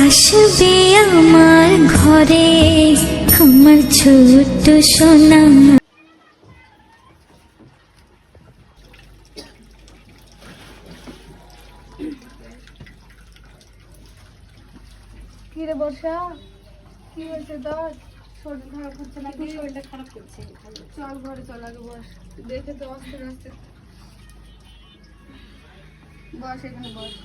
আসবে আমার ঘরে আমার ছোট্ট সোনা। কি রে বর্ষা, কি হয়েছে তোর? শরীর খারাপ হচ্ছে নাকি? শরীরটা খারাপ করছে। চল ঘরে চল, আগে বস। দেখে তো অস্থির অস্থির। বস এখানে বস।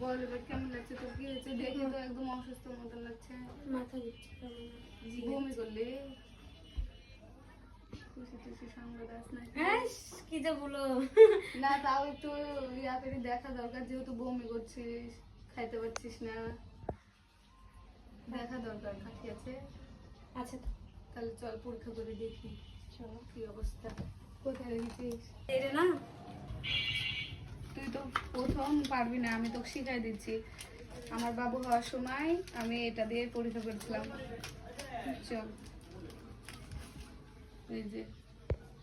বল এবার কেমন লাগছে তোর? কি হয়েছে? দেখে তো একদম অসুস্থ মতন লাগছে। মাথা ঘুরছে বমি করলি? খুশি টুসি সঙ্গ দাস নাকি? কি যে বলো। না তাও একটু ইয়াতে দেখা দরকার, যেহেতু বমি করছিস, খাইতে পারছিস না, দেখা দরকার। কাঠি আছে? আচ্ছা তো তাহলে চল পরীক্ষা করে দেখি। চলো কি অবস্থা, কোথায় রেখেছিস? এটা না, তুই তো প্রথম পারবি না, আমি তোকে শিখাই দিচ্ছি। আমার বাবু হওয়ার সময় আমি এটা দিয়ে পরীক্ষা করেছিলাম। চল, এই যে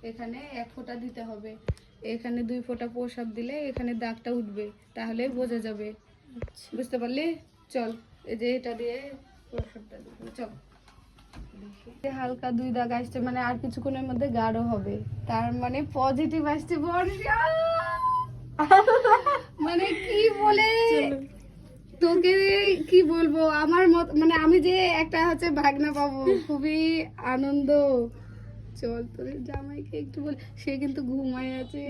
এখানে 1 ফোঁটা দিতে হবে, এখানে 2 ফোঁটা প্রসাব দিলে এখানে দাগটা উঠবে, তাহলে বোঝা যাবে। বুঝতে পারলি? চল, এই যে এটা দিয়ে প্রসাবটা দিব। চল, হালকা 2 দাগ আসছে, মানে আর কিছুক্ষণের মধ্যে গাঢ় হবে, তার মানে পজিটিভ আসছে। বর্ষা, মানে কি বলে তোকে কি বলবো, আমার মত মানে আমি যে একটা হচ্ছে ভাগনা পাবো, খুবই আনন্দ। চল তোর জামাইকে একটু বল, সে কিন্তু ঘুমায় আছে।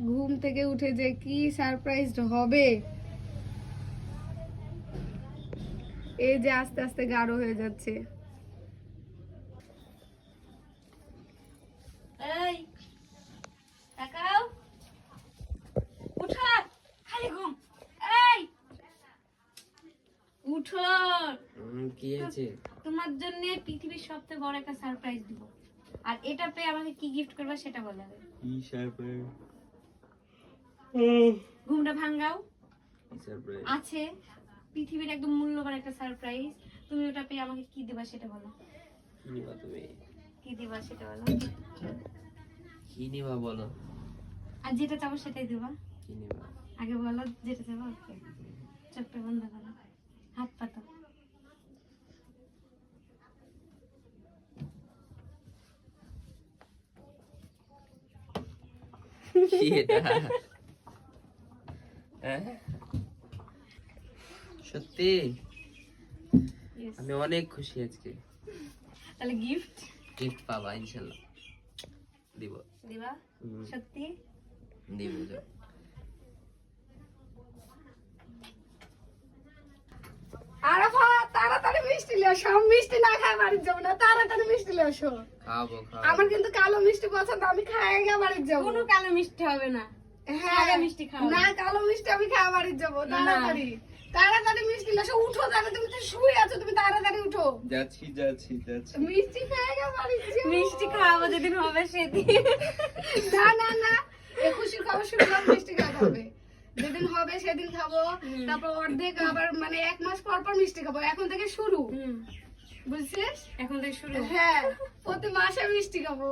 ঘুম থেকে উঠে যে কি সারপ্রাইজ হবে। এই যে আস্তে আস্তে গাঢ় হয়ে যাচ্ছে। এই তাকাও, উঠো, খালি ঘুম। এই উঠো, কি আছে? তোমার জন্য পৃথিবীর সবচেয়ে বড় একটা সারপ্রাইজ দিব, আর এটা পেয়ে আমাকে কি গিফট করবে সেটা বলে দেবে। কি সারপ্রাইজ? ঘুমটা ভাঙাও। সারপ্রাইজ আছে পৃথিবীর একদম মূল্যবান একটা সারপ্রাইজ, তুমি ওটা পেয়ে আমাকে কি দিবা সেটা বলো। কি নিবা তুমি? কি দিবা সেটা বলো, কি নিবা বলো? আর যেটা চাবো সেটাই দিবা। কি নিবা? আগে বলো যেটা চাবো। ওকে, চোখটা বন্ধ করো, হাত পাতো। কি এটা? হ্যাঁ? সত্যি Yes. আমি অনেক খুশি আজকে। তাহলে গিফট গিফট পাবা ইনশাআল্লাহ। দিব দিবা? সত্যি? দিব যাও। আরাফা, তাড়াতাড়ি মিষ্টি নিয়ে আসো। আমি মিষ্টি না খাই বাড়ি যাবো না, তাড়াতাড়ি মিষ্টি নিয়ে আসো। খাবো খাবো। আমার কিন্তু কালো মিষ্টি পছন্দ, আমি খাই গা বাড়ি যাবো। কোনো কালো মিষ্টি হবে না, হ্যাঁ, সাদা মিষ্টি খাও। না কালো মিষ্টি আমি খাই বাড়ি যাবো। তাড়াতাড়ি তাড়াতাড়ি মিষ্টি নিয়ে আসো। উঠো, তাহলে তুমি তো শুয়ে আছো, তুমি তাড়াতাড়ি উঠো। যাচ্ছি যাচ্ছি যাচ্ছি। মিষ্টি খাই গা বাড়ি যাবো। মিষ্টি খাওয়াবো যেদিন হবে সেদিন। না না না, খুশির খবর শুনলাম, মিষ্টি খাওয়া হবে যেদিন হবে সেদিন খাবো। তারপর অর্ধেক আবার মানে 1 মাস পর পর মিষ্টি খাবো, এখন থেকে শুরু। বুঝছিস? এখন থেকে শুরু। হ্যাঁ, প্রতি মাসে মিষ্টি খাবো।